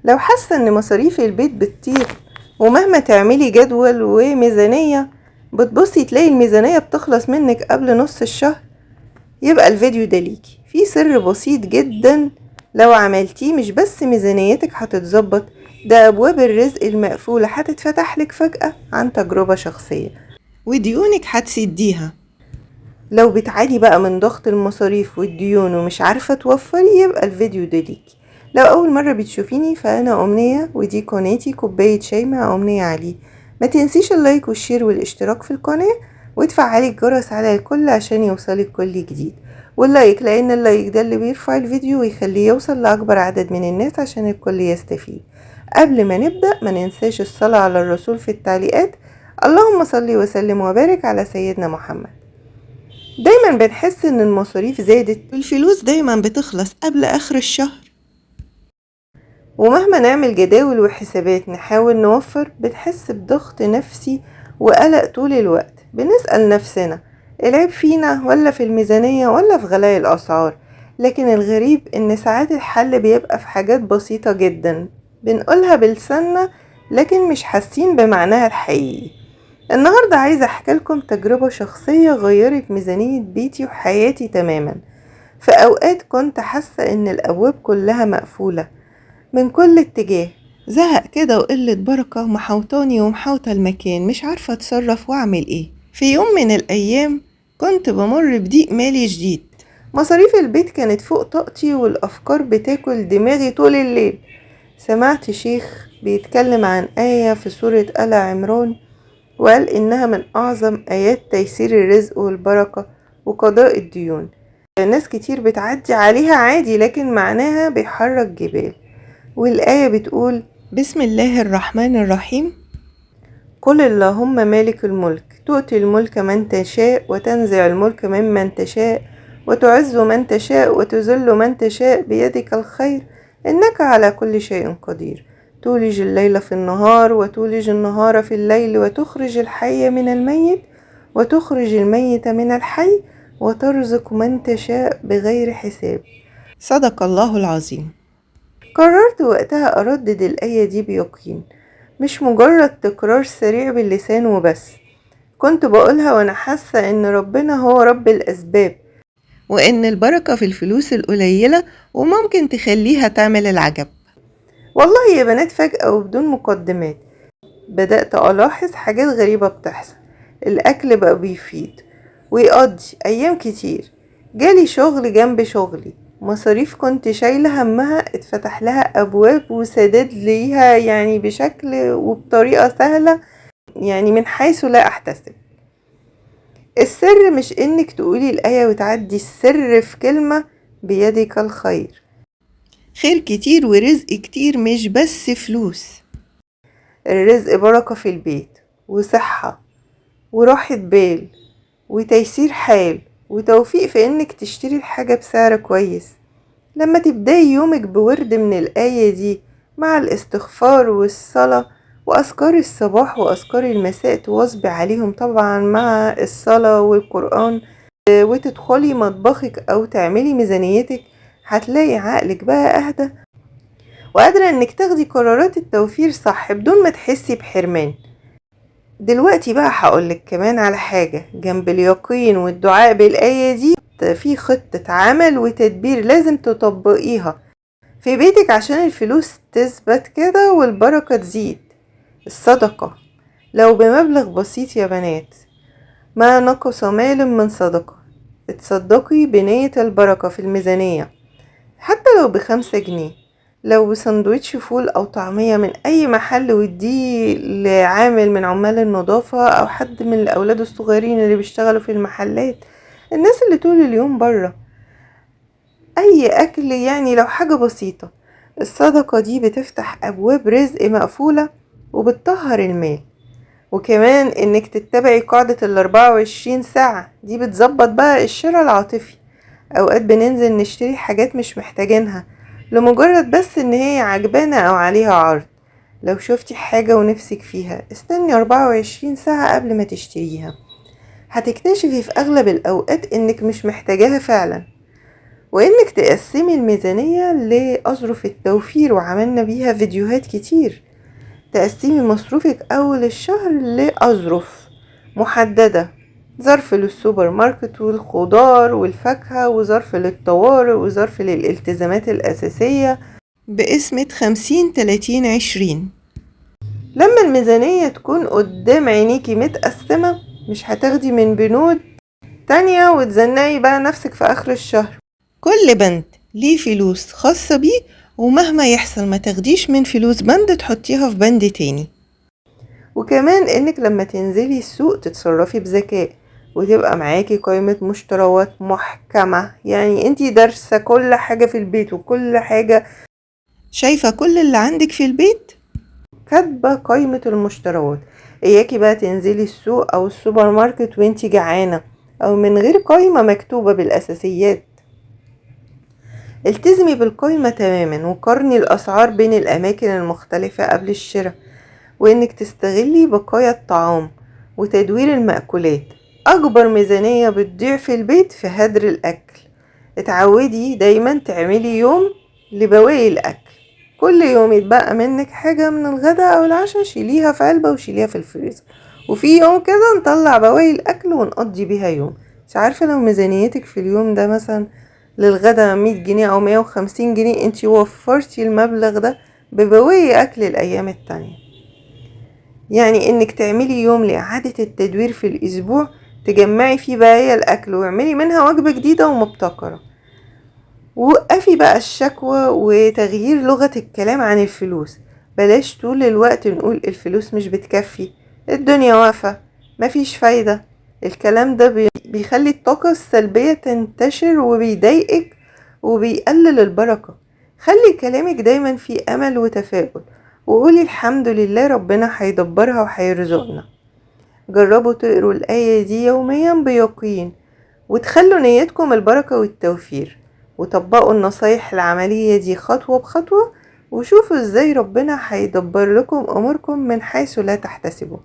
لو حاسة ان مصاريف البيت بتطير ومهما تعملي جدول وميزانية بتبصي تلاقي الميزانية بتخلص منك قبل نص الشهر، يبقى الفيديو ده ليكي. في سر بسيط جدا لو عملتيه مش بس ميزانيتك هتتظبط، ده ابواب الرزق المقفولة هتتفتح لك فجأة عن تجربة شخصية، وديونك هتسديها. لو بتعاني بقى من ضغط المصاريف والديون ومش عارفة توفري، يبقى الفيديو ده ليكي. لو أول مرة بتشوفيني فأنا أمنية، ودي قناتي كوباية شاي مع أمنية علي. ما تنسيش اللايك والشير والاشتراك في القناة وتفعلي الجرس على الكل عشان يوصلك كل جديد، واللايك لأن اللايك ده اللي بيرفع الفيديو ويخليه يوصل لأكبر عدد من الناس عشان الكل يستفيد. قبل ما نبدأ ما ننساش الصلاة على الرسول في التعليقات، اللهم صل وسلم وبارك على سيدنا محمد. دايما بنحس ان المصاريف زادت والفلوس دايما بتخلص قبل اخر الشهر، ومهما نعمل جداول وحسابات نحاول نوفر بنحس بضغط نفسي وقلق طول الوقت. بنسأل نفسنا العيب فينا ولا في الميزانية ولا في غلاء الأسعار؟ لكن الغريب ان ساعات الحل بيبقى في حاجات بسيطة جدا بنقولها بلساننا لكن مش حاسين بمعناها الحقيقي. النهاردة عايزة احكي لكم تجربة شخصية غيرت ميزانية بيتي وحياتي تماما. في اوقات كنت حاسة ان الابواب كلها مقفولة من كل اتجاه، زهق كده وقلة بركة محوطاني ومحوطة المكان، مش عارفة اتصرف واعمل ايه. في يوم من الايام كنت بمر بضيق مالي شديد، مصاريف البيت كانت فوق طاقتي والافكار بتاكل دماغي طول الليل. سمعت شيخ بيتكلم عن آية في سورة آل عمران، وقال إنها من أعظم آيات تيسير الرزق والبركة وقضاء الديون. ناس كتير بتعدي عليها عادي لكن معناها بيحرك جبال. والآية بتقول: بسم الله الرحمن الرحيم، قل اللهم مالك الملك تؤتي الملك من تشاء وتنزع الملك ممن تشاء وتعز من تشاء وتذل من تشاء بيدك الخير إنك على كل شيء قدير، تولج الليل في النهار وتولج النهار في الليل وتخرج الحي من الميت وتخرج الميت من الحي وترزق من تشاء بغير حساب. صدق الله العظيم. قررت وقتها أردد الآية دي بيقين، مش مجرد تكرار سريع باللسان وبس. كنت بقولها وأنا حاسة إن ربنا هو رب الأسباب، وإن البركة في الفلوس القليلة وممكن تخليها تعمل العجب. والله يا بنات فجأة وبدون مقدمات بدأت ألاحظ حاجات غريبة بتحصل. الأكل بقى بيفيد ويقضي أيام كتير، جالي شغل جنب شغلي، مصاريف كنت شايلة همها اتفتح لها أبواب وسداد ليها، يعني بشكل وبطريقة سهلة، يعني من حيث لا أحتسب. السر مش إنك تقولي الآية وتعدي، السر في كلمة: بيدك الخير. خير كتير ورزق كتير، مش بس فلوس. الرزق بركة في البيت وصحة وراحة بال وتيسير حال وتوفيق في انك تشتري الحاجة بسعر كويس. لما تبدأي يومك بورد من الآية دي مع الاستغفار والصلاة وأذكار الصباح وأذكار المساء تواظبي عليهم طبعا مع الصلاة والقرآن، وتدخلي مطبخك أو تعملي ميزانيتك، هتلاقي عقلك بقى أهدى وقادرة انك تاخدي قرارات التوفير صح بدون ما تحسي بحرمان. دلوقتي بقى هقولك كمان على حاجة جنب اليقين والدعاء بالآية دي، في خطة عمل وتدبير لازم تطبقيها في بيتك عشان الفلوس تثبت كده والبركة تزيد. الصدقة لو بمبلغ بسيط يا بنات، ما نقص مال من صدقة. اتصدقي بنية البركة في الميزانية، حتى لو ب5 جنيه، لو بسندوتش فول أو طعمية من أي محل وديه لعامل من عمال النظافة أو حد من الأولاد الصغيرين اللي بيشتغلوا في المحلات، الناس اللي طول اليوم برا، أي أكل، يعني لو حاجة بسيطة. الصدقة دي بتفتح أبواب رزق مقفولة وبتطهر المال. وكمان إنك تتبعي قاعدة ال24 ساعة دي بتظبط بقى الشراء العاطفي. أوقات بننزل نشتري حاجات مش محتاجينها لمجرد بس إن هي عجبانة أو عليها عرض. لو شفتي حاجة ونفسك فيها استني 24 ساعة قبل ما تشتريها، هتكتشفي في أغلب الأوقات إنك مش محتاجاها فعلا. وإنك تقسمي الميزانية لأظرف التوفير، وعملنا بيها فيديوهات كتير. تقسمي مصروفك أول الشهر لأظرف محددة، ظرف للسوبر ماركت والخضار والفاكهة، وظرف للطوارئ، وظرف للالتزامات الأساسية، بقسمة 50-30-20. لما الميزانية تكون قدام عينيكي متقسمة، مش هتاخدي من بنود تانية وتزنقي بقى نفسك في آخر الشهر. كل بند ليه فلوس خاصة بيه، ومهما يحصل ما تاخديش من فلوس بند تحطيها في بند تاني. وكمان انك لما تنزلي السوق تتصرفي بذكاء، وتبقى معاكي قائمة مشتريات محكمة، يعني انتي دارسة كل حاجة في البيت وكل حاجة، شايفة كل اللي عندك في البيت، كاتبة قائمة المشتريات. اياكي بقى تنزلي السوق او السوبر ماركت وانتي جعانة او من غير قائمة مكتوبة بالاساسيات. التزمي بالقائمة تماما، وقارني الاسعار بين الاماكن المختلفة قبل الشراء، وانك تستغلي بقايا الطعام وتدوير المأكولات. اكبر ميزانية بتضيع في البيت في هدر الاكل. اتعودي دايما تعملي يوم لبواقي الاكل، كل يوم يتبقى منك حاجة من الغداء او العشاء شيليها في علبة وشيليها في الفريزر، وفي يوم كده نطلع بواقي الاكل ونقضي بيها يوم. مش عارفة لو ميزانيتك في اليوم ده مثلا للغدا 100 جنيه او 150 جنيه، انتي وفرتي المبلغ ده ببواقي اكل الايام التانية. يعني انك تعملي يوم لإعادة التدوير في الاسبوع، تجمعي فيه بقايا الاكل واعملي منها وجبة جديدة ومبتكرة. وقفي بقى الشكوى وتغيير لغة الكلام عن الفلوس. بلاش طول الوقت نقول الفلوس مش بتكفي، الدنيا واقفة، مفيش فايدة. الكلام ده بيخلي الطاقة السلبية تنتشر وبيضايقك وبيقلل البركة. خلي كلامك دايما فيه امل وتفاؤل، وقولي الحمد لله ربنا هيدبرها وهيرزقنا. جربوا تقروا الآية دي يوميا بيقين، وتخلوا نيتكم البركة والتوفير، وطبقوا النصايح العملية دي خطوة بخطوة، وشوفوا ازاي ربنا هيدبر لكم اموركم من حيث لا تحتسبوا.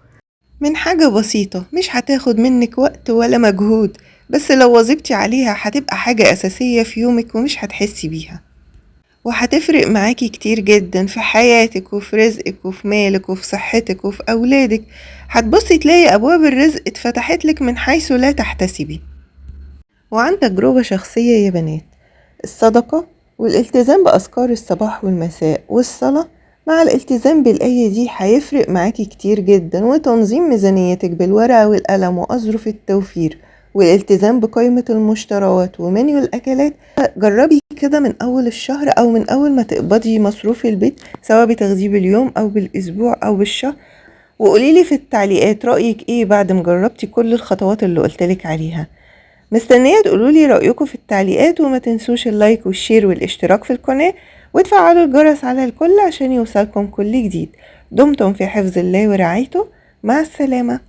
من حاجة بسيطة مش هتاخد منك وقت ولا مجهود، بس لو واظبتي عليها هتبقى حاجة أساسية في يومك ومش هتحسي بيها، وهتفرق معاكي كتير جدا في حياتك وفي رزقك وفي مالك وفي صحتك وفي أولادك. هتبصي تلاقي أبواب الرزق اتفتحت لك من حيث لا تحتسبي. وعن تجربة شخصية يا بنات، الصدقة والالتزام بأذكار الصباح والمساء والصلاة مع الالتزام بالآية دي هيفرق معاكي كتير جدا، وتنظيم ميزانيتك بالورقة والقلم وأظرف التوفير والالتزام بقائمة المشتريات ومنيو الأكلات. جربي كده من أول الشهر أو من أول ما تقبضي مصروف البيت، سواء بتاخديه باليوم أو بالأسبوع أو بالشهر، وقوليلي في التعليقات رأيك ايه بعد مجربتي كل الخطوات اللي قلتلك عليها. مستنية تقولولي رأيكم في التعليقات، وما تنسوش اللايك والشير والاشتراك في القناة، وتفعلوا الجرس على الكل عشان يوصلكم كل جديد. دمتم في حفظ الله ورعايته. مع السلامة.